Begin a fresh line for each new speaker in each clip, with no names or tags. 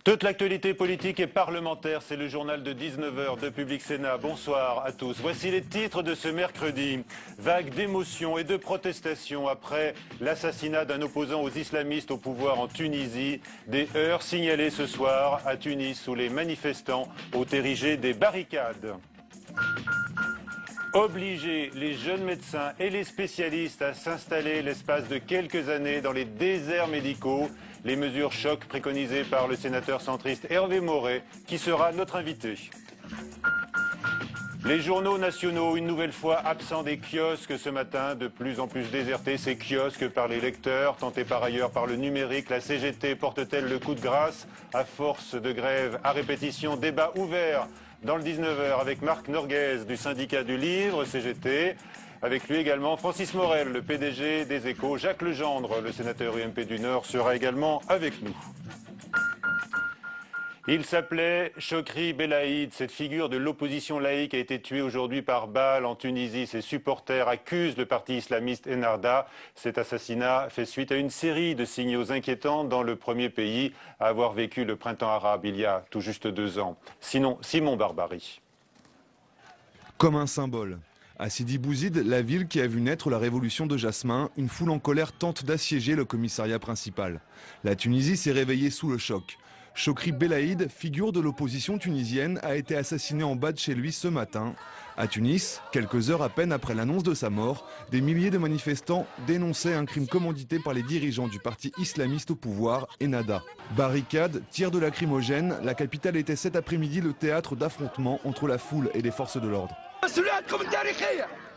Toute l'actualité politique et parlementaire, c'est le journal de 19h de Public Sénat. Bonsoir à tous. Voici les titres de ce mercredi. Vague d'émotions et de protestations après l'assassinat d'un opposant aux islamistes au pouvoir en Tunisie. Des heurts signalés ce soir à Tunis où les manifestants ont érigé des barricades. Obliger les jeunes médecins et les spécialistes à s'installer l'espace de quelques années dans les déserts médicaux. Les mesures choc préconisées par le sénateur centriste Hervé Maurey, qui sera notre invité. Les journaux nationaux, une nouvelle fois absents des kiosques ce matin, de plus en plus désertés, ces kiosques par les lecteurs, tentés par ailleurs par le numérique. La CGT porte-t-elle le coup de grâce à force de grève à répétition? Débat ouvert dans le 19h avec Marc Norguez du syndicat du livre CGT. Avec lui également Francis Morel, le PDG des Échos. Jacques Legendre, le sénateur UMP du Nord, sera également avec nous. Il s'appelait Chokri Belaïd. Cette figure de l'opposition laïque a été tuée aujourd'hui par balle en Tunisie. Ses supporters accusent le parti islamiste Ennahda. Cet assassinat fait suite à une série de signaux inquiétants dans le premier pays à avoir vécu le printemps arabe il y a tout juste 2 ans. Sinon, Simon Barbarie.
Comme un symbole. À Sidi Bouzid, la ville qui a vu naître la révolution de Jasmin, une foule en colère tente d'assiéger le commissariat principal. La Tunisie s'est réveillée sous le choc. Chokri Belaïd, figure de l'opposition tunisienne, a été assassiné en bas de chez lui ce matin. À Tunis, quelques heures à peine après l'annonce de sa mort, des milliers de manifestants dénonçaient un crime commandité par les dirigeants du parti islamiste au pouvoir, Ennahda. Barricades, tirs de lacrymogènes, la capitale était cet après-midi le théâtre d'affrontements entre la foule et les forces de l'ordre.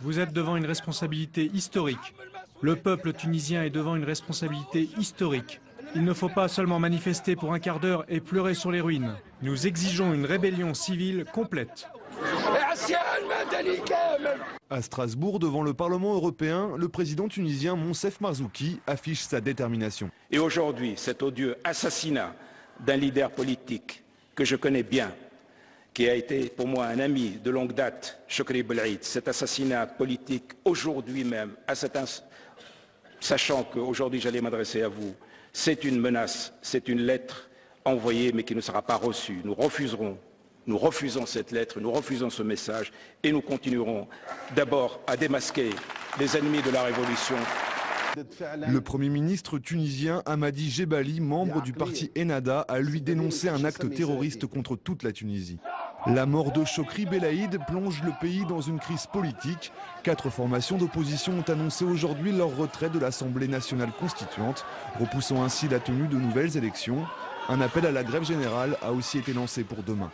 Vous êtes devant une responsabilité historique. Le peuple tunisien est devant une responsabilité historique. Il ne faut pas seulement manifester pour un quart d'heure et pleurer sur les ruines. Nous exigeons une rébellion civile complète.
À Strasbourg, devant le Parlement européen, le président tunisien Monsef Marzouki affiche sa détermination.
Et aujourd'hui, cet odieux assassinat d'un leader politique que je connais bien, qui a été pour moi un ami de longue date, Chokri Belaïd, cet assassinat politique aujourd'hui même, sachant qu'aujourd'hui j'allais m'adresser à vous, c'est une menace, c'est une lettre envoyée mais qui ne sera pas reçue. Nous refusons cette lettre, nous refusons ce message et nous continuerons d'abord à démasquer les ennemis de la révolution.
Le Premier ministre tunisien Hamadi Jebali, membre du parti Ennahda, a lui dénoncé un acte terroriste contre toute la Tunisie. La mort de Chokri Belaïd plonge le pays dans une crise politique. 4 formations d'opposition ont annoncé aujourd'hui leur retrait de l'Assemblée nationale constituante, repoussant ainsi la tenue de nouvelles élections. Un appel à la grève générale a aussi été lancé pour demain.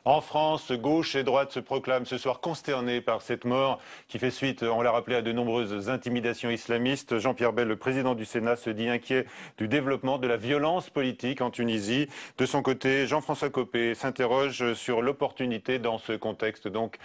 En France, gauche et droite se proclament ce soir consternés par cette mort qui fait suite, on l'a rappelé, à de nombreuses intimidations islamistes. Jean-Pierre Bel, le président du Sénat, se dit inquiet du développement de la violence politique en Tunisie. De son côté, Jean-François Copé s'interroge sur l'opportunité dans ce contexte, donc,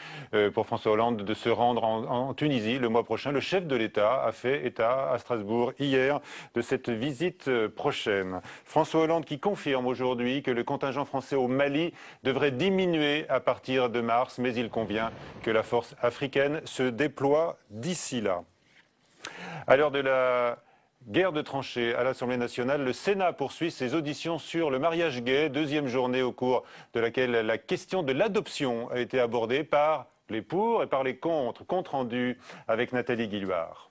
pour François Hollande, de se rendre en Tunisie le mois prochain. Le chef de l'État a fait état à Strasbourg hier de cette visite prochaine. François Hollande qui confirme aujourd'hui que le contingent français au Mali devrait diminuer à partir de mars, mais il convient que la force africaine se déploie d'ici là. À l'heure de la guerre de tranchées à l'Assemblée nationale, le Sénat poursuit ses auditions sur le mariage gay, 2e journée au cours de laquelle la question de l'adoption a été abordée par les pour et par les contre. Compte rendu avec Nathalie Guillouard.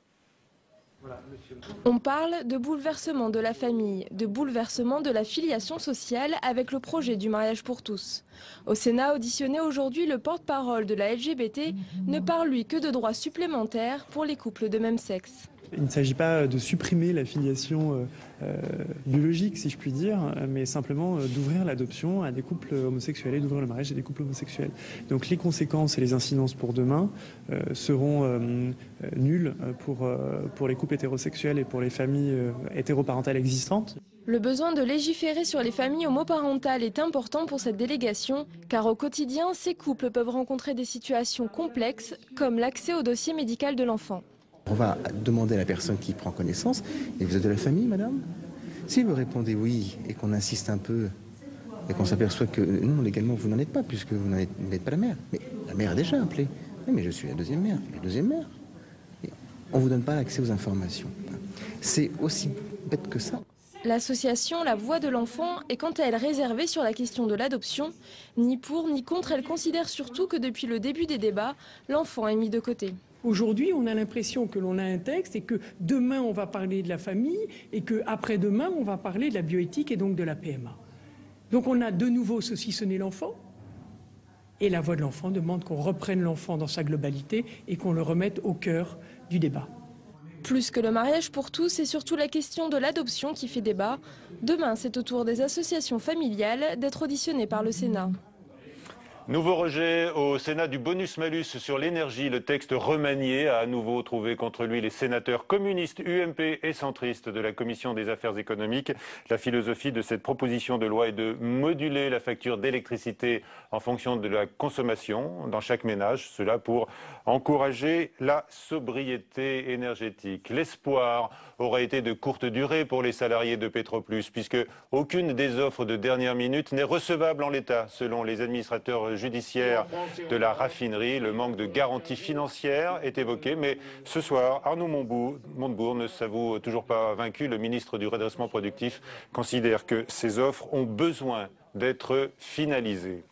On parle de bouleversement de la famille, de bouleversement de la filiation sociale avec le projet du mariage pour tous. Au Sénat, auditionné aujourd'hui, le porte-parole de la LGBT ne parle lui que de droits supplémentaires pour les couples de même sexe.
Il ne s'agit pas de supprimer la filiation biologique, si je puis dire, mais simplement d'ouvrir l'adoption à des couples homosexuels et d'ouvrir le mariage à des couples homosexuels. Donc les conséquences et les incidences pour demain seront nulles pour les couples hétérosexuels et pour les familles hétéroparentales existantes.
Le besoin de légiférer sur les familles homoparentales est important pour cette délégation, car au quotidien, ces couples peuvent rencontrer des situations complexes, comme l'accès au dossier médical de l'enfant.
On va demander à la personne qui prend connaissance, et vous êtes de la famille, madame? Si vous répondez oui et qu'on insiste un peu, et qu'on s'aperçoit que non, légalement, vous n'en êtes pas, puisque vous n'êtes pas la mère. Mais la mère a déjà appelé. Oui, mais je suis la deuxième mère. La deuxième mère. Et on ne vous donne pas l'accès aux informations. C'est aussi bête que ça.
L'association La Voix de l'Enfant est quant à elle réservée sur la question de l'adoption. Ni pour ni contre, elle considère surtout que depuis le début des débats, l'enfant est mis de côté.
Aujourd'hui, on a l'impression que l'on a un texte et que demain, on va parler de la famille et qu'après-demain, on va parler de la bioéthique et donc de la PMA. Donc on a de nouveau saucissonné l'enfant. Et La Voix de l'Enfant demande qu'on reprenne l'enfant dans sa globalité et qu'on le remette au cœur du débat.
Plus que le mariage pour tous, c'est surtout la question de l'adoption qui fait débat. Demain, c'est au tour des associations familiales d'être auditionnées par le Sénat.
Nouveau rejet au Sénat du bonus-malus sur l'énergie. Le texte remanié a à nouveau trouvé contre lui les sénateurs communistes, UMP et centristes de la Commission des affaires économiques. La philosophie de cette proposition de loi est de moduler la facture d'électricité en fonction de la consommation dans chaque ménage. Cela pour encourager la sobriété énergétique. L'espoir aurait été de courte durée pour les salariés de Petroplus, puisque aucune des offres de dernière minute n'est recevable en l'état, selon les administrateurs judiciaire de la raffinerie. Le manque de garantie financière est évoqué, mais ce soir, Arnaud Montebourg ne s'avoue toujours pas vaincu. Le ministre du redressement productif considère que ces offres ont besoin d'être finalisées.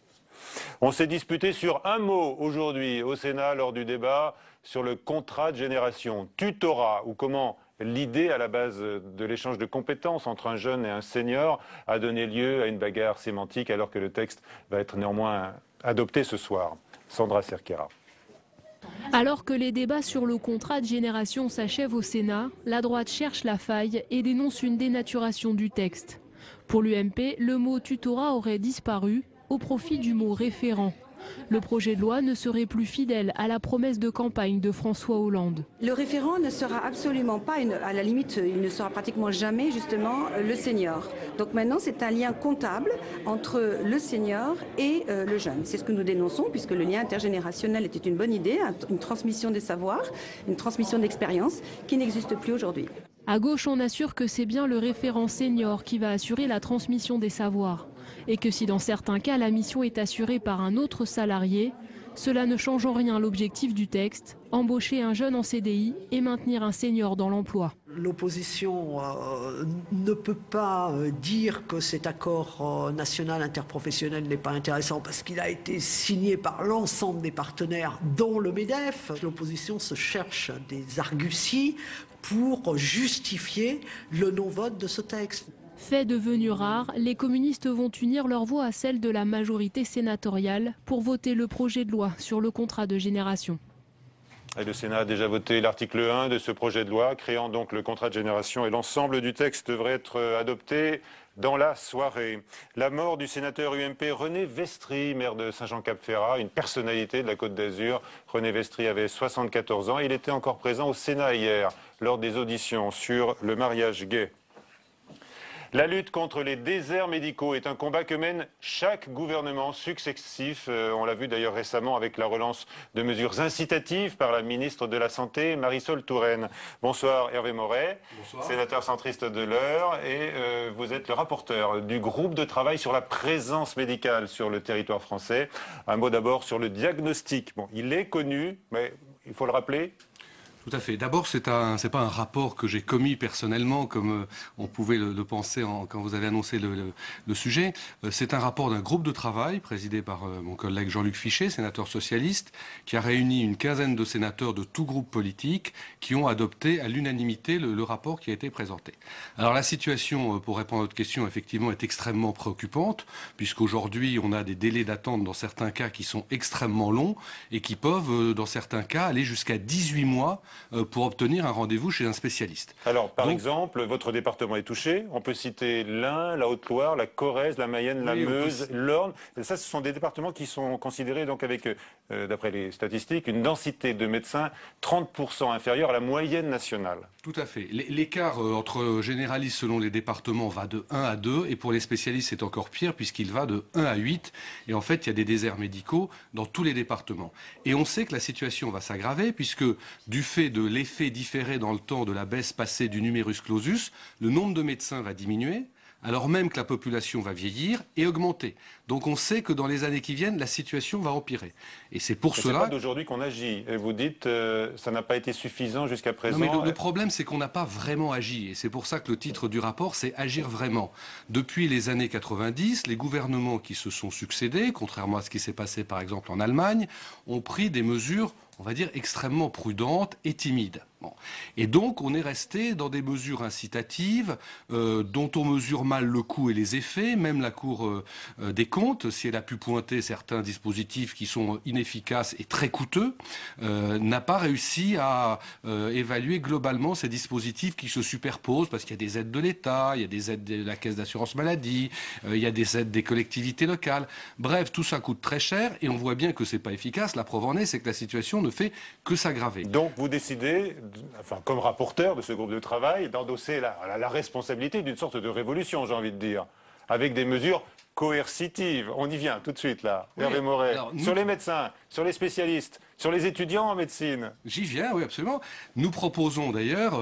On s'est disputé sur un mot aujourd'hui au Sénat lors du débat sur le contrat de génération, tutorat, ou comment l'idée à la base de l'échange de compétences entre un jeune et un senior a donné lieu à une bagarre sémantique, alors que le texte va être néanmoins adopté ce soir. Sandra Cerquera.
Alors que les débats sur le contrat de génération s'achèvent au Sénat, la droite cherche la faille et dénonce une dénaturation du texte. Pour l'UMP, le mot tutorat aurait disparu au profit du mot référent. Le projet de loi ne serait plus fidèle à la promesse de campagne de François Hollande.
Le référent ne sera absolument pas, à la limite, il ne sera pratiquement jamais justement le senior. Donc maintenant, c'est un lien comptable entre le senior et le jeune. C'est ce que nous dénonçons, puisque le lien intergénérationnel était une bonne idée, une transmission des savoirs, une transmission d'expérience qui n'existe plus aujourd'hui.
À gauche, on assure que c'est bien le référent senior qui va assurer la transmission des savoirs. Et que si dans certains cas la mission est assurée par un autre salarié, cela ne change en rien l'objectif du texte, embaucher un jeune en CDI et maintenir un senior dans l'emploi.
L'opposition ne peut pas dire que cet accord national interprofessionnel n'est pas intéressant parce qu'il a été signé par l'ensemble des partenaires, dont le MEDEF. L'opposition se cherche des arguties pour justifier le non-vote de ce texte.
Fait devenu rare, les communistes vont unir leur voix à celle de la majorité sénatoriale pour voter le projet de loi sur le contrat de génération.
Et le Sénat a déjà voté l'article 1 de ce projet de loi, créant donc le contrat de génération, et l'ensemble du texte devrait être adopté dans la soirée. La mort du sénateur UMP René Vestry, maire de Saint-Jean-Cap-Ferrat, une personnalité de la Côte d'Azur. René Vestry avait 74 ans. Il était encore présent au Sénat hier, lors des auditions sur le mariage gay. La lutte contre les déserts médicaux est un combat que mène chaque gouvernement successif. On l'a vu d'ailleurs récemment avec la relance de mesures incitatives par la ministre de la Santé, Marisol Touraine. Bonsoir Hervé Moret, bonsoir. Sénateur centriste de l'Eure, et vous êtes le rapporteur du groupe de travail sur la présence médicale sur le territoire français. Un mot d'abord sur le diagnostic. Bon, il est connu, mais il faut le rappeler.
Tout à fait. D'abord, c'est pas un rapport que j'ai commis personnellement, comme on pouvait le penser quand vous avez annoncé le sujet. C'est un rapport d'un groupe de travail présidé par mon collègue Jean-Luc Fichet, sénateur socialiste, qui a réuni une quinzaine de sénateurs de tout groupe politique qui ont adopté à l'unanimité le rapport qui a été présenté. Alors la situation, pour répondre à votre question, effectivement, est extrêmement préoccupante, puisqu'aujourd'hui, on a des délais d'attente dans certains cas qui sont extrêmement longs et qui peuvent, dans certains cas, aller jusqu'à 18 mois pour obtenir un rendez-vous chez un spécialiste.
Alors, par exemple, votre département est touché. On peut citer l'Ain, la Haute-Loire, la Corrèze, la Mayenne, la Meuse, l'Orne. Ça, ce sont des départements qui sont considérés donc avec, d'après les statistiques, une densité de médecins 30% inférieure à la moyenne nationale.
Tout à fait. L'écart entre généralistes selon les départements va de 1 à 2 et pour les spécialistes c'est encore pire puisqu'il va de 1 à 8 et en fait il y a des déserts médicaux dans tous les départements. Et on sait que la situation va s'aggraver puisque du fait de l'effet différé dans le temps de la baisse passée du numerus clausus, le nombre de médecins va diminuer. alors même que la population va vieillir et augmenter. Donc on sait que dans les années qui viennent, la situation va empirer. Et c'est pour cela...
C'est pas d'aujourd'hui qu'on agit. Et vous dites ça n'a pas été suffisant jusqu'à présent.
Non, mais le problème, c'est qu'on n'a pas vraiment agi. Et c'est pour ça que le titre du rapport, c'est « Agir vraiment ». Depuis les années 90, les gouvernements qui se sont succédés, contrairement à ce qui s'est passé par exemple en Allemagne, ont pris des mesures, on va dire, extrêmement prudentes et timides. Bon. Et donc, on est resté dans des mesures incitatives dont on mesure mal le coût et les effets. Même la Cour des comptes, si elle a pu pointer certains dispositifs qui sont inefficaces et très coûteux, n'a pas réussi à évaluer globalement ces dispositifs qui se superposent parce qu'il y a des aides de l'État, il y a des aides de la Caisse d'assurance maladie, il y a des aides des collectivités locales. Bref, tout ça coûte très cher et on voit bien que c'est pas efficace. La preuve en est, c'est que la situation ne fait que s'aggraver.
Donc, vous décidez, enfin, comme rapporteur de ce groupe de travail, d'endosser la responsabilité d'une sorte de révolution, j'ai envie de dire, avec des mesures coercitives. On y vient tout de suite, là, oui, Hervé Maurey. Sur les médecins, sur les spécialistes, sur les étudiants en médecine.
J'y viens, oui, absolument. Nous proposons d'ailleurs,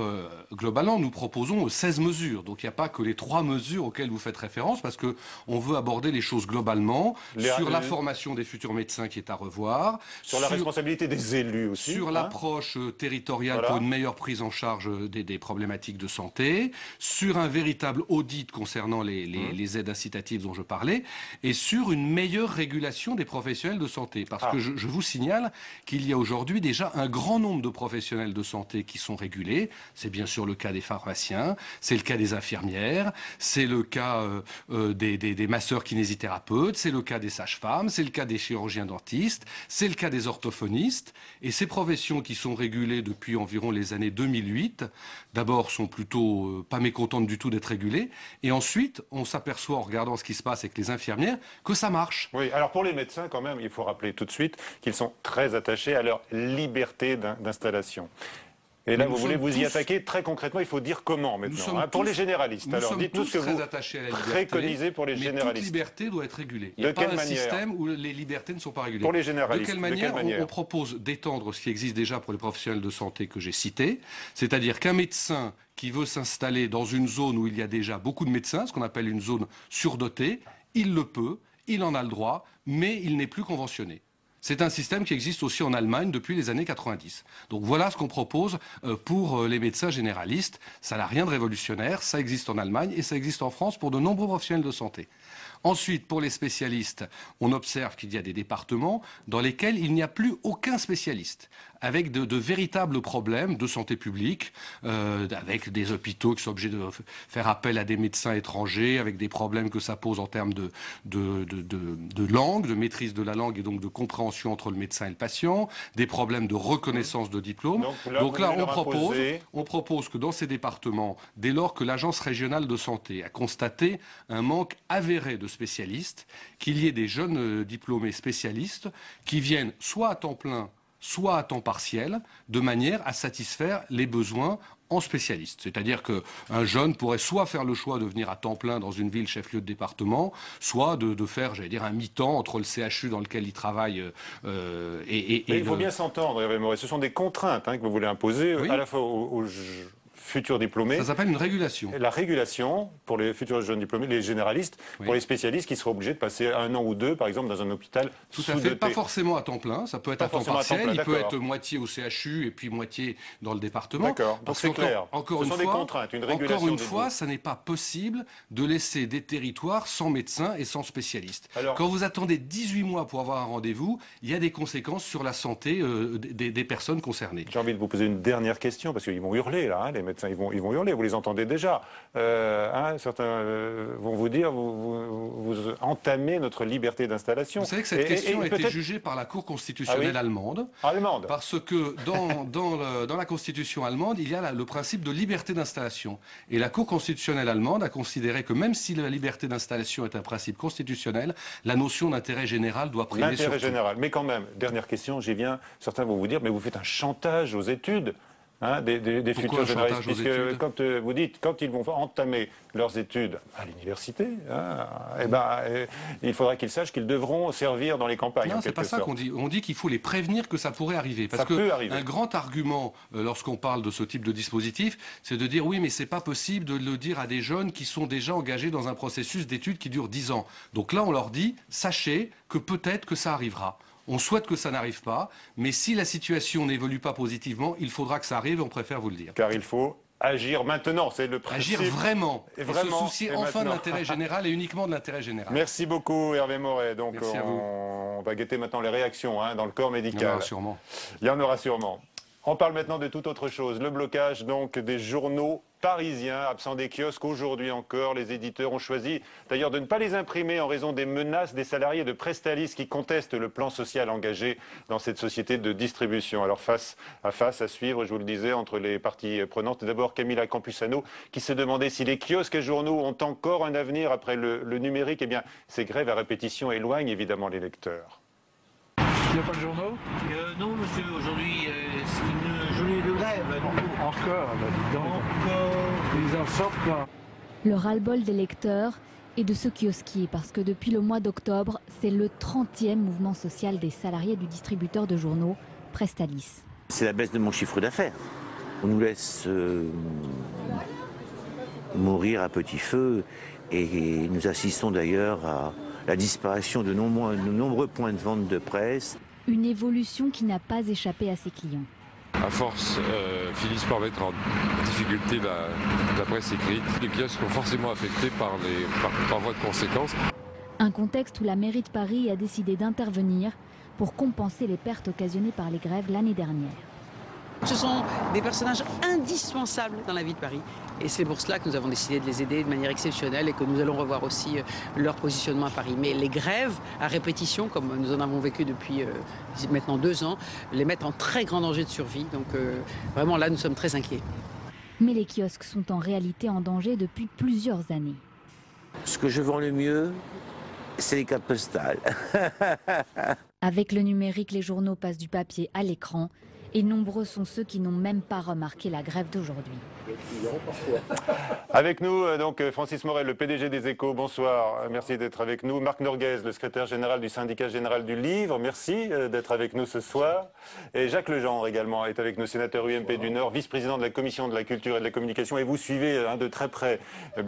globalement, nous proposons 16 mesures. Donc il n'y a pas que les 3 mesures auxquelles vous faites référence, parce qu'on veut aborder les choses globalement, sur la formation des futurs médecins qui est à revoir.
Sur la responsabilité des élus aussi.
Sur l'approche territoriale pour une meilleure prise en charge des problématiques de santé. Sur un véritable audit concernant les aides incitatives dont je parlais. Et sur une meilleure régulation des professionnels de santé. Parce que je vous signale qu'il y a aujourd'hui déjà un grand nombre de professionnels de santé qui sont régulés. C'est bien sûr le cas des pharmaciens, c'est le cas des infirmières, c'est le cas des masseurs kinésithérapeutes, c'est le cas des sages-femmes, c'est le cas des chirurgiens dentistes, c'est le cas des orthophonistes. Et ces professions qui sont régulées depuis environ les années 2008, d'abord sont plutôt pas mécontentes du tout d'être régulées. Et ensuite, on s'aperçoit en regardant ce qui se passe avec les infirmières que ça marche.
Oui, alors pour les médecins quand même, il faut rappeler tout de suite qu'ils sont très attachés à leur liberté d'installation. Et là, vous voulez vous y attaquer très concrètement, il faut dire comment maintenant, pour les généralistes. Alors dites-nous ce que vous préconisez pour les généralistes.
Mais toute liberté doit être régulée. Il n'y a pas un système où les libertés ne sont pas régulées.
Pour les généralistes,
de quelle manière on propose d'étendre ce qui existe déjà pour les professionnels de santé que j'ai cités, c'est-à-dire qu'un médecin qui veut s'installer dans une zone où il y a déjà beaucoup de médecins, ce qu'on appelle une zone surdotée, il le peut, il en a le droit, mais il n'est plus conventionné. C'est un système qui existe aussi en Allemagne depuis les années 90. Donc voilà ce qu'on propose pour les médecins généralistes. Ça n'a rien de révolutionnaire, ça existe en Allemagne et ça existe en France pour de nombreux professionnels de santé. Ensuite, pour les spécialistes, on observe qu'il y a des départements dans lesquels il n'y a plus aucun spécialiste, avec de véritables problèmes de santé publique, avec des hôpitaux qui sont obligés de faire appel à des médecins étrangers, avec des problèmes que ça pose en termes de langue, de maîtrise de la langue et donc de compréhension entre le médecin et le patient, des problèmes de reconnaissance de diplôme. Donc là, on propose que dans ces départements, dès lors que l'Agence régionale de santé a constaté un manque avéré de spécialistes, qu'il y ait des jeunes diplômés spécialistes qui viennent soit à temps plein, soit à temps partiel, de manière à satisfaire les besoins en spécialistes. C'est-à-dire qu'un jeune pourrait soit faire le choix de venir à temps plein dans une ville chef-lieu de département, soit de faire, j'allais dire, un mi-temps entre le CHU dans lequel il travaille et
il faut bien s'entendre, Hervé Maurey. Ce sont des contraintes que vous voulez imposer à la fois aux futurs diplômés.
Ça s'appelle une régulation.
La régulation pour les futurs jeunes diplômés, les généralistes, pour les spécialistes qui seraient obligés de passer 1 an ou 2, par exemple, dans un hôpital
sous-doté. Tout à fait, pas forcément à temps plein, ça peut être à temps partiel, il peut être moitié au CHU et puis moitié dans le département.
D'accord, donc c'est clair.
Encore une fois, des contraintes, une régulation. Encore une fois, ça n'est pas possible de laisser des territoires sans médecins et sans spécialistes. Alors, quand vous attendez 18 mois pour avoir un rendez-vous, il y a des conséquences sur la santé des personnes concernées.
J'ai envie de vous poser une dernière question, parce qu'ils vont hurler là, les médecins. Ils vont hurler, vous les entendez déjà. Certains vont vous dire, vous entamez notre liberté d'installation.
Vous savez que cette question a été jugée par la Cour constitutionnelle allemande. Parce que dans la Constitution allemande, il y a le principe de liberté d'installation. Et la Cour constitutionnelle allemande a considéré que même si la liberté d'installation est un principe constitutionnel, la notion d'intérêt général doit primer sur tout.
L'intérêt général. Mais quand même, dernière question, j'y viens. Certains vont vous dire, mais vous faites un chantage aux études. hein, des futurs journalistes, puisque quand vous dites, quand ils vont entamer leurs études à l'université, hein, il faudra qu'ils sachent qu'ils devront servir dans les campagnes.
Non, c'est pas ça qu'on dit. On dit qu'il faut les prévenir que ça pourrait arriver. Parce qu'un grand argument, lorsqu'on parle de ce type de dispositif, c'est de dire oui, mais c'est pas possible de le dire à des jeunes qui sont déjà engagés dans un processus d'études qui dure 10 ans. Donc là, on leur dit, sachez que peut-être que ça arrivera. On souhaite que ça n'arrive pas, mais si la situation n'évolue pas positivement, il faudra que ça arrive, on préfère vous le dire.
Car il faut agir maintenant, c'est le principe.
Agir vraiment, et se soucier enfin de l'intérêt général et uniquement de l'intérêt général.
Merci beaucoup Hervé Moret. Donc
merci à vous.
On va guetter maintenant les réactions dans le corps médical.
Il y en aura sûrement.
Il y en aura sûrement. On parle maintenant de toute autre chose. Le blocage donc des journaux parisiens, absents des kiosques aujourd'hui encore. Les éditeurs ont choisi d'ailleurs de ne pas les imprimer en raison des menaces des salariés de Prestalis qui contestent le plan social engagé dans cette société de distribution. Alors face à suivre, je vous le disais, entre les parties prenantes. D'abord Camilla Campusano qui se demandait si les kiosques et journaux ont encore un avenir après le numérique. Eh bien, ces grèves à répétition éloignent évidemment les lecteurs.
Il n'y a pas de journaux
Non, monsieur, aujourd'hui, c'est une journée de grève.
Encore, dis donc. Encore. Ils en sortent pas.
Le ras-le-bol des lecteurs et de ceux kiosquiers, parce que depuis le mois d'octobre, c'est le 30e mouvement social des salariés du distributeur de journaux, Prestalis.
C'est la baisse de mon chiffre d'affaires. On nous laisse mourir à petit feu et nous assistons d'ailleurs à la disparition de nombreux points de vente de presse.
Une évolution qui n'a pas échappé à ses clients.
À force, finissent par mettre en difficulté la presse écrite. Les kiosques sont forcément affectés par voie de conséquence.
Un contexte où la mairie de Paris a décidé d'intervenir pour compenser les pertes occasionnées par les grèves l'année dernière.
Ce sont des personnages indispensables dans la vie de Paris. Et c'est pour cela que nous avons décidé de les aider de manière exceptionnelle et que nous allons revoir aussi leur positionnement à Paris. Mais les grèves à répétition, comme nous en avons vécu depuis maintenant 2 ans, les mettent en très grand danger de survie. Donc vraiment là, nous sommes très inquiets.
Mais les kiosques sont en réalité en danger depuis plusieurs années.
Ce que je vends le mieux, c'est les cartes postales.
Avec le numérique, les journaux passent du papier à l'écran. Et nombreux sont ceux qui n'ont même pas remarqué la grève d'aujourd'hui.
Avec nous, donc, Francis Morel, le PDG des Échos, bonsoir, merci d'être avec nous. Marc Norguez, le secrétaire général du syndicat général du livre, merci d'être avec nous ce soir. Et Jacques Legendre également est avec nous, sénateur UMP du Nord, vice-président de la commission de la culture et de la communication. Et vous suivez de très près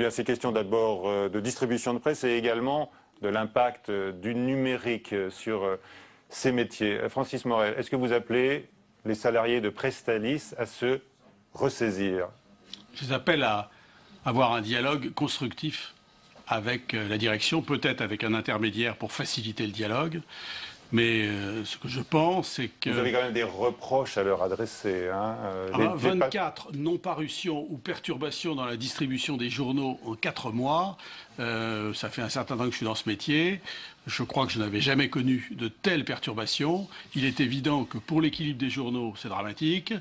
ces questions d'abord de distribution de presse et également de l'impact du numérique sur ces métiers. Francis Morel, est-ce que vous appelez les salariés de Prestalis à se ressaisir?
Je les appelle à avoir un dialogue constructif avec la direction, peut-être avec un intermédiaire pour faciliter le dialogue. Mais ce que je pense, c'est que...
Vous avez quand même des reproches à leur adresser.
24 non-parutions ou perturbations dans la distribution des journaux en 4 mois. Ça fait un certain temps que je suis dans ce métier. Je crois que je n'avais jamais connu de telles perturbations. Il est évident que pour l'équilibre des journaux, c'est dramatique.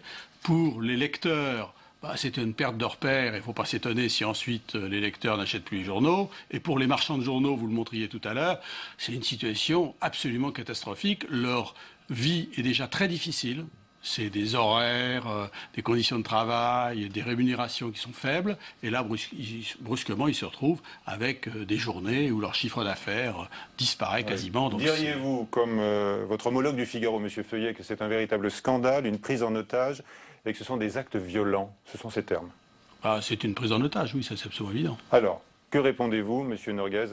Pour les lecteurs, c'est une perte de repères. Il ne faut pas s'étonner si ensuite les lecteurs n'achètent plus les journaux. Et pour les marchands de journaux, vous le montriez tout à l'heure, c'est une situation absolument catastrophique. Leur vie est déjà très difficile. C'est des horaires, des conditions de travail, des rémunérations qui sont faibles. Et là, brusquement, ils se retrouvent avec des journées où leur chiffre d'affaires disparaît quasiment.
Diriez-vous, comme votre homologue du Figaro, M. Feuillet, que c'est un véritable scandale, une prise en otage, et que ce sont des actes violents? Ce sont ces termes.
C'est une prise en otage, oui, ça c'est absolument évident.
Alors, que répondez-vous, M. Norguez,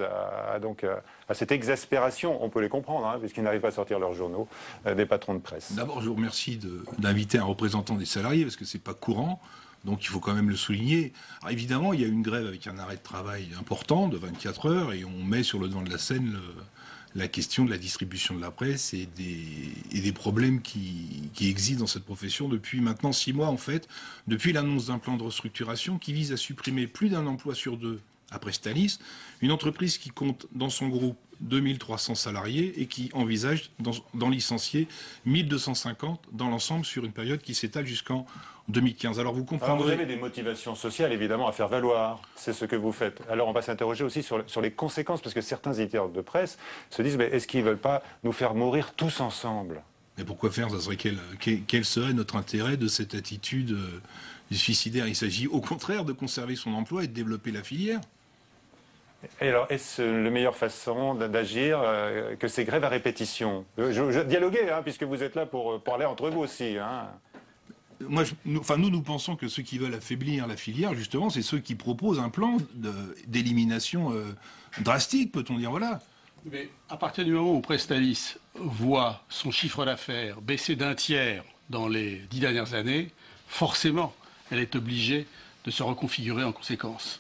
à cette exaspération? On peut les comprendre, puisqu'ils n'arrivent pas à sortir leurs journaux, des patrons de presse.
D'abord, je vous remercie d'inviter un représentant des salariés, parce que ce n'est pas courant, donc il faut quand même le souligner. Alors, évidemment, il y a une grève avec un arrêt de travail important de 24 heures, et on met sur le devant de la scène la question de la distribution de la presse et des problèmes qui existent dans cette profession depuis maintenant 6 mois, en fait, depuis l'annonce d'un plan de restructuration qui vise à supprimer plus d'un emploi sur 2 à Prestalis, une entreprise qui compte dans son groupe 2300 salariés et qui envisage d'en licencier 1250 dans l'ensemble sur une période qui s'étale jusqu'en 2015. Alors vous comprendrez...
Alors vous avez des motivations sociales évidemment à faire valoir, c'est ce que vous faites. Alors on va s'interroger aussi sur les conséquences, parce que certains éditeurs de presse se disent, mais est-ce qu'ils ne veulent pas nous faire mourir tous ensemble?
Mais pourquoi faire? Ça serait quel serait notre intérêt de cette attitude suicidaire? Il s'agit au contraire de conserver son emploi et de développer la filière.
Et alors, est-ce la meilleure façon d'agir que ces grèves à répétition? Dialoguer, hein, puisque vous êtes là pour parler entre vous aussi. Hein.
Nous pensons que ceux qui veulent affaiblir la filière, justement, c'est ceux qui proposent un plan d'élimination drastique, peut-on dire, voilà.
Mais à partir du moment où Prestalis voit son chiffre d'affaires baisser d'un tiers dans les 10 dernières années, forcément, elle est obligée de se reconfigurer en conséquence.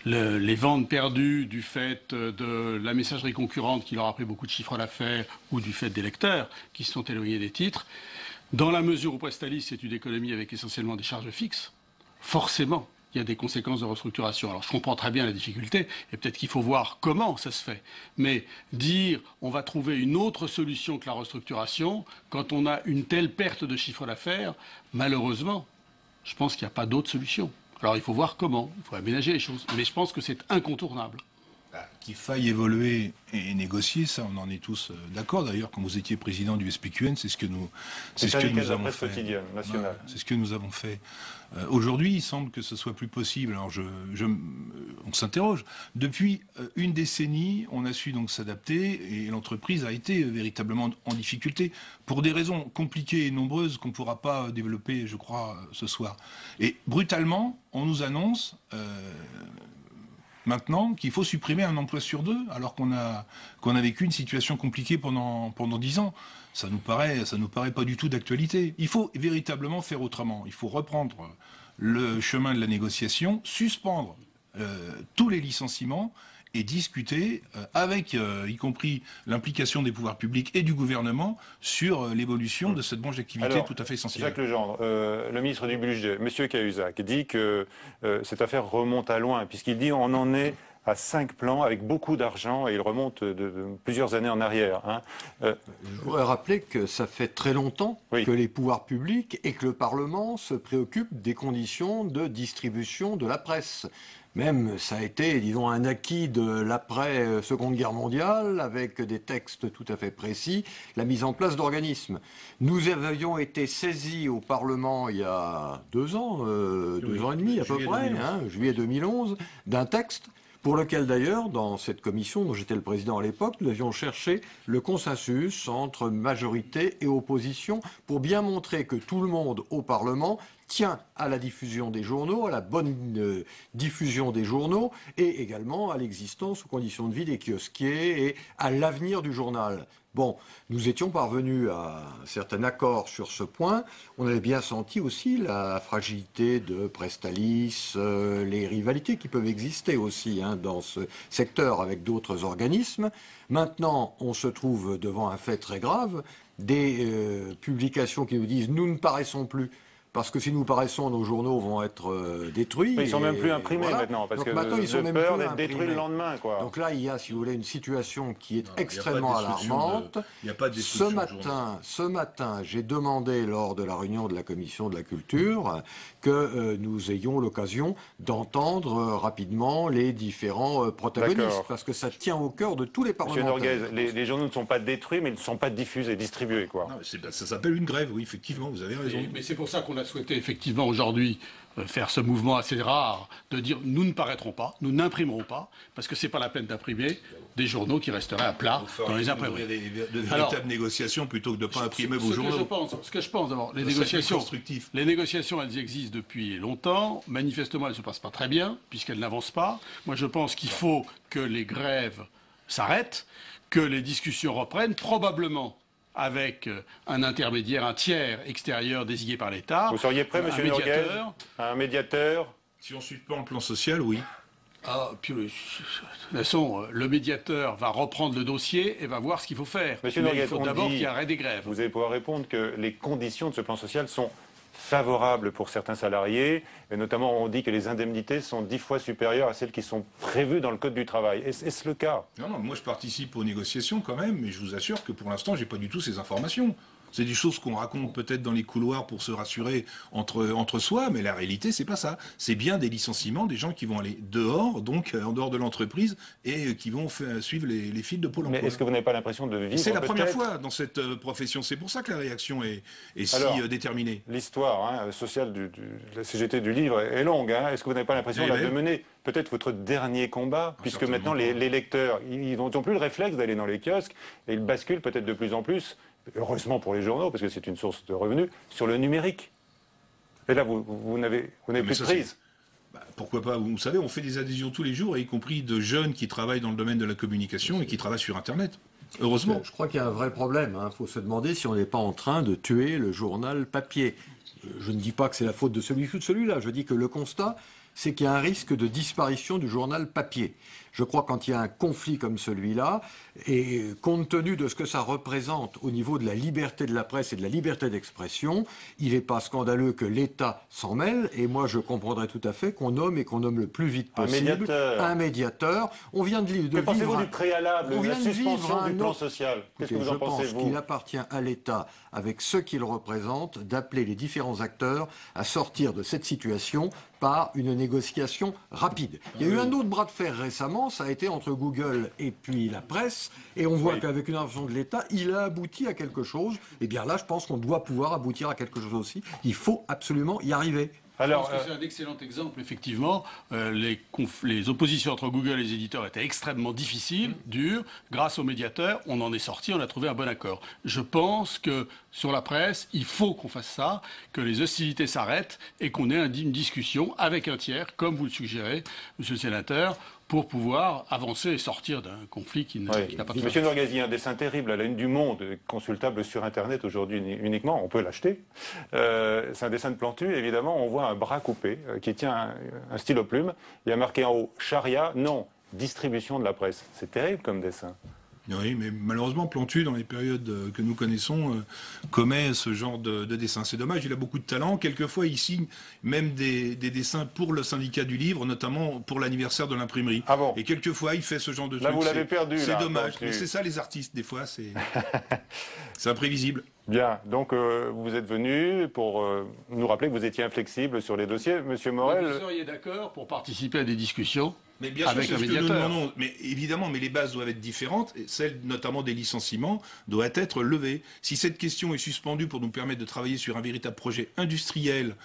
Les ventes perdues du fait de la messagerie concurrente qui leur a pris beaucoup de chiffres d'affaires ou du fait des lecteurs qui se sont éloignés des titres, dans la mesure où Prestalis c'est une économie avec essentiellement des charges fixes, forcément, il y a des conséquences de restructuration. Alors je comprends très bien la difficulté et peut-être qu'il faut voir comment ça se fait. Mais dire on va trouver une autre solution que la restructuration, quand on a une telle perte de chiffre d'affaires, malheureusement, je pense qu'il n'y a pas d'autre solution. Alors il faut voir comment, il faut aménager les choses. Mais je pense que c'est incontournable.
Qu'il faille évoluer et négocier, ça on en est tous d'accord. D'ailleurs, quand vous étiez président du SPQN, c'est ce que nous avons fait. C'est ce que nous avons fait. Aujourd'hui, il semble que ce soit plus possible. Alors on s'interroge. Depuis une décennie, on a su donc s'adapter et l'entreprise a été véritablement en difficulté pour des raisons compliquées et nombreuses qu'on ne pourra pas développer, je crois, ce soir. Et brutalement, on nous annonce maintenant qu'il faut supprimer un emploi sur 2, alors qu'on a vécu une situation compliquée pendant 10 ans. Ça nous paraît pas du tout d'actualité. Il faut véritablement faire autrement. Il faut reprendre le chemin de la négociation, suspendre tous les licenciements et discuter avec, y compris l'implication des pouvoirs publics et du gouvernement, sur l'évolution de cette branche d'activité tout à fait essentielle.
Jacques Legendre, le ministre du Budget, M. Cahuzac, dit que cette affaire remonte à loin, puisqu'il dit on en est à 5 plans avec beaucoup d'argent et il remonte de plusieurs années en arrière. Hein.
Je voudrais rappeler que ça fait très longtemps que les pouvoirs publics et que le Parlement se préoccupent des conditions de distribution de la presse. Même, ça a été, disons, un acquis de l'après-Seconde Guerre mondiale, avec des textes tout à fait précis, la mise en place d'organismes. Nous avions été saisis au Parlement il y a 2 ans, 2 ans et demi à peu près, juillet 2011, d'un texte pour lequel d'ailleurs, dans cette commission dont j'étais le président à l'époque, nous avions cherché le consensus entre majorité et opposition pour bien montrer que tout le monde au Parlement tient à la diffusion des journaux, à la bonne diffusion des journaux, et également à l'existence aux conditions de vie des kiosquiers et à l'avenir du journal. Bon, nous étions parvenus à un certain accord sur ce point. On avait bien senti aussi la fragilité de Prestalis, les rivalités qui peuvent exister aussi dans ce secteur avec d'autres organismes. Maintenant, on se trouve devant un fait très grave, des publications qui nous disent « nous ne paraissons plus ». Parce que si nous paraissons, nos journaux vont être détruits.
Mais ils ne sont même plus imprimés maintenant, parce que
ils sont même
peur
plus
d'être détruits le lendemain. Quoi.
Donc là, il y a, si vous voulez, une situation qui est extrêmement alarmante. Ce matin, j'ai demandé lors de la réunion de la commission de la culture que nous ayons l'occasion d'entendre rapidement les différents protagonistes, parce que ça tient au cœur de tous les parlementaires.
Monsieur Norguez, les journaux ne sont pas détruits, mais ils ne sont pas diffusés, distribués. Quoi.
Non, ça s'appelle une grève, oui, effectivement, vous avez raison.
Mais c'est pour ça qu'on a souhaité effectivement aujourd'hui faire ce mouvement assez rare de dire nous ne paraîtrons pas, nous n'imprimerons pas, parce que c'est pas la peine d'imprimer des journaux qui resteraient à plat dans les imprimeries.
De véritables négociations plutôt que de ne pas imprimer vos journaux.
Ce que je pense d'abord, les négociations, elles existent depuis longtemps. Manifestement, elles ne se passent pas très bien, puisqu'elles n'avancent pas. Moi, je pense qu'il faut que les grèves s'arrêtent, que les discussions reprennent, probablement avec un intermédiaire, un tiers extérieur désigné par l'État.
Vous seriez prêt, monsieur Norguez, un médiateur?
Si on suit pas le plan social, oui.
Puis, de toute façon, le médiateur va reprendre le dossier et va voir ce qu'il faut faire.
Monsieur Norguez,
il faut d'abord qu'il y ait arrêt des grèves.
Vous allez pouvoir répondre que les conditions de ce plan social sont favorables pour certains salariés, et notamment on dit que les indemnités sont 10 fois supérieures à celles qui sont prévues dans le Code du travail. Est-ce le cas?
Non, moi je participe aux négociations quand même, mais je vous assure que pour l'instant, j'ai pas du tout ces informations. C'est des choses qu'on raconte peut-être dans les couloirs pour se rassurer entre soi, mais la réalité, c'est pas ça. C'est bien des licenciements, des gens qui vont aller dehors, donc en dehors de l'entreprise, et qui vont suivre les fils de Pôle emploi.
Mais est-ce que vous n'avez pas l'impression de vivre...
C'est la première fois dans cette profession. C'est pour ça que la réaction est si déterminée.
L'histoire sociale de la CGT du livre est longue. Est-ce que vous n'avez pas l'impression de mener peut-être votre dernier combat, puisque maintenant les lecteurs, ils n'ont plus le réflexe d'aller dans les kiosques, et ils basculent peut-être de plus en plus, heureusement pour les journaux, parce que c'est une source de revenus, sur le numérique. Et là, vous n'avez plus de prise.
Pourquoi pas? Vous savez, on fait des adhésions tous les jours, y compris de jeunes qui travaillent dans le domaine de la communication et qui travaillent sur Internet. Heureusement.
Je crois qu'il y a un vrai problème. Il faut se demander si on n'est pas en train de tuer le journal papier. Je ne dis pas que c'est la faute de celui-ci ou de celui-là. Je dis que le constat, c'est qu'il y a un risque de disparition du journal papier. Je crois que quand il y a un conflit comme celui-là, et compte tenu de ce que ça représente au niveau de la liberté de la presse et de la liberté d'expression, il n'est pas scandaleux que l'État s'en mêle, et moi je comprendrais tout à fait qu'on nomme, et qu'on nomme le plus vite possible, un médiateur. On vient de vivre...
Que pensez-vous du préalable, de la suspension du plan social? Qu'est-ce que vous en pensez, vous?
Je pense qu'il appartient à l'État, avec ceux qu'il représente, d'appeler les différents acteurs à sortir de cette situation par une négociation rapide. Il y a eu un autre bras de fer récemment, ça a été entre Google et puis la presse, et on voit qu'avec une intervention de l'État, il a abouti à quelque chose. Et bien là, je pense qu'on doit pouvoir aboutir à quelque chose aussi. Il faut absolument y arriver.
Je pense que c'est un excellent exemple, effectivement. Les oppositions entre Google et les éditeurs étaient extrêmement difficiles, dures. Grâce aux médiateurs, on en est sorti, on a trouvé un bon accord. Je pense que sur la presse, il faut qu'on fasse ça, que les hostilités s'arrêtent et qu'on ait une discussion avec un tiers, comme vous le suggérez, monsieur le sénateur, pour pouvoir avancer et sortir d'un conflit qui n'a pas de sens.
Monsieur Norgazi, un dessin terrible à la une du Monde, consultable sur Internet aujourd'hui uniquement, on peut l'acheter. C'est un dessin de Plantu, évidemment, on voit un bras coupé qui tient un stylo plume. Il y a marqué en haut « Charia, non, distribution de la presse ». C'est terrible comme dessin.
Oui, mais malheureusement, Plantu, dans les périodes que nous connaissons, commet ce genre de dessin. C'est dommage, il a beaucoup de talent. Quelquefois, il signe même des dessins pour le syndicat du livre, notamment pour l'anniversaire de l'imprimerie.
Ah bon?
Et quelquefois, il fait ce genre de trucs.
Là, vous l'avez perdu.
C'est dommage. Mais c'est ça, les artistes, des fois, c'est imprévisible.
Bien, donc vous êtes venu pour nous rappeler que vous étiez inflexible sur les dossiers. Monsieur Morel...
Vous seriez d'accord pour participer à des discussions
mais bien sûr, c'est ce que nous demandons. Mais évidemment, mais les bases doivent être différentes. Et celle notamment des licenciements doit être levée. Si cette question est suspendue pour nous permettre de travailler sur un véritable projet industriel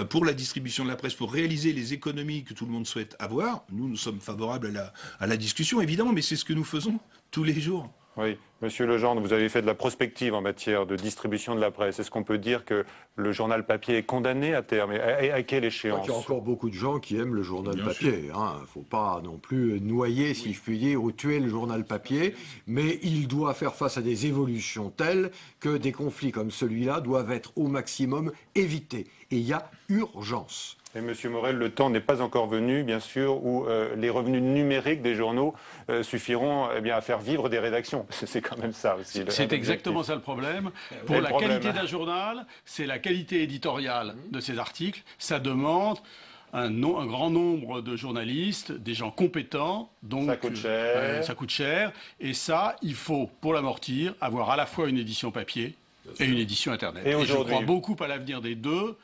pour la distribution de la presse, pour réaliser les économies que tout le monde souhaite avoir, nous sommes favorables à la discussion, évidemment, mais c'est ce que nous faisons tous les jours.
Oui, Monsieur Legendre, vous avez fait de la prospective en matière de distribution de la presse. Est-ce qu'on peut dire que le journal papier est condamné à terme? Et à quelle échéance?
Il y a encore beaucoup de gens qui aiment le journal papier. Il ne faut pas non plus noyer, si je puis dire, ou tuer le journal papier. Mais il doit faire face à des évolutions telles que des conflits comme celui-là doivent être au maximum évités. Et il y a urgence.
Et Monsieur Morel, le temps n'est pas encore venu, bien sûr, où les revenus numériques des journaux suffiront à faire vivre des rédactions. C'est quand même ça aussi.
C'est exactement ça le problème. Pour la qualité d'un journal, c'est la qualité éditoriale de ses articles. Ça demande un grand nombre de journalistes, des gens compétents. Donc,
ça coûte cher.
Ça coûte cher. Et ça, il faut, pour l'amortir, avoir à la fois une édition papier et une édition Internet. Et je crois beaucoup à l'avenir des deux.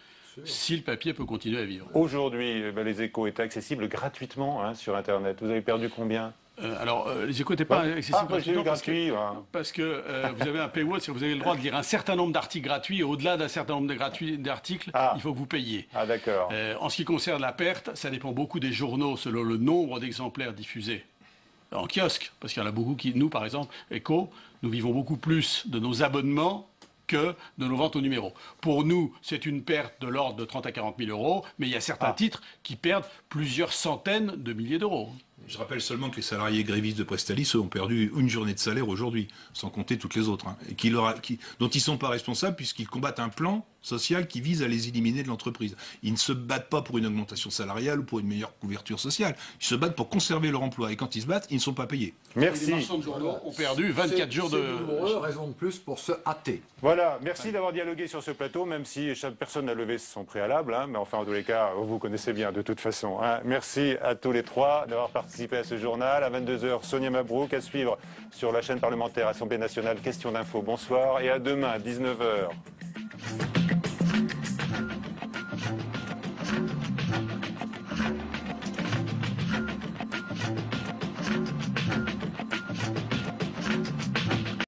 Si le papier peut continuer à vivre.
Aujourd'hui, les Échos étaient accessibles gratuitement sur Internet. Vous avez perdu combien?
Les Échos n'étaient pas accessibles gratuitement
parce
que vous avez un paywall, vous avez le droit de lire un certain nombre d'articles gratuits, et au-delà d'un certain nombre d'articles, il faut que vous payiez.
Ah, d'accord.
En ce qui concerne la perte, ça dépend beaucoup des journaux selon le nombre d'exemplaires diffusés en kiosque, parce qu'il y en a beaucoup qui, nous par exemple, Échos, nous vivons beaucoup plus de nos abonnements que de nos ventes au numéro. Pour nous, c'est une perte de l'ordre de 30 à 40 000 euros, mais il y a certains titres qui perdent plusieurs centaines de milliers d'euros.
Je rappelle seulement que les salariés grévistes de Prestalis ont perdu une journée de salaire aujourd'hui, sans compter toutes les autres, et dont ils ne sont pas responsables puisqu'ils combattent un plan social qui vise à les éliminer de l'entreprise. Ils ne se battent pas pour une augmentation salariale ou pour une meilleure couverture sociale. Ils se battent pour conserver leur emploi. Et quand ils se battent, ils ne sont pas payés.
Merci.
Les marchands de journaux ont perdu 24 jours de...
C'est raison de plus pour se hâter.
Voilà, merci d'avoir dialogué sur ce plateau, même si personne n'a levé son préalable. Mais enfin, en tous les cas, vous connaissez bien de toute façon. Merci à tous les trois d'avoir participé. participé à ce journal. À 22h, Sonia Mabrouk, à suivre sur la chaîne parlementaire Assemblée nationale, Question d'info. Bonsoir et à demain, 19h.